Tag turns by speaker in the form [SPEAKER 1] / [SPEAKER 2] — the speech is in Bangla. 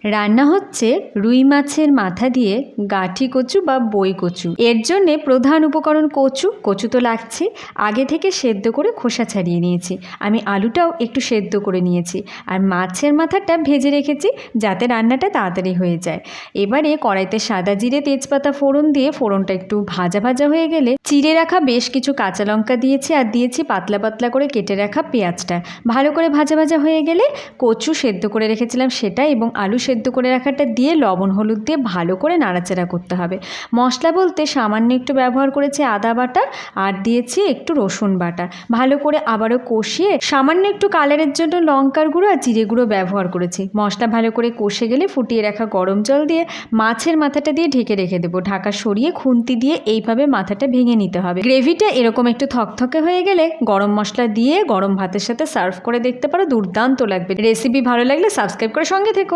[SPEAKER 1] রান্না হচ্ছে রুই মাছের মাথা দিয়ে গাঁঠি কচু বা বই কচু। এর জন্যে প্রধান উপকরণ কচু তো লাগছে। আগে থেকে সেদ্ধ করে খোসা ছাড়িয়ে নিয়েছি। আমি আলুটাও একটু সেদ্ধ করে নিয়েছি, আর মাছের মাথাটা ভেজে রেখেছি যাতে রান্নাটা তাড়াতাড়ি হয়ে যায়। এবারে কড়াইতে সাদা জিরে তেজপাতা ফোড়ন দিয়ে ফোড়নটা একটু ভাজা ভাজা হয়ে গেলে চিড়ে রাখা বেশ কিছু কাঁচা লঙ্কা দিয়েছি, আর দিয়েছি পাতলা পাতলা করে কেটে রাখা পেঁয়াজটা। ভালো করে ভাজা ভাজা হয়ে গেলে কচু সেদ্ধ করে রেখেছিলাম সেটা এবং আলু সেদ্ধ করে রাখাটা দিয়ে লবণ হলুদ দিয়ে ভালো করে নাড়াচাড়া করতে হবে। মশলা বলতে সামান্য একটু ব্যবহার করেছি আদা বাটা, আর দিয়েছি একটু রসুন বাটা। ভালো করে আবারও কষিয়ে সামান্য একটু কালারের জন্য লঙ্কার গুঁড়ো আর জিরে গুঁড়ো ব্যবহার করেছি। মশলা ভালো করে কষে গেলে ফুটিয়ে রাখা গরম জল দিয়ে মাছের মাথাটা দিয়ে ঢেকে রেখে দেবো। ঢাকা সরিয়ে খুন্তি দিয়ে এইভাবে মাথাটা ভেঙে নিতে হবে। গ্রেভিটা এরকম একটু থকথকে হয়ে গেলে গরম মশলা দিয়ে গরম ভাতের সাথে সার্ভ করে দেখতে পারো, দুর্দান্ত লাগবে। রেসিপি ভালো লাগলে সাবস্ক্রাইব করে সঙ্গে থেকো।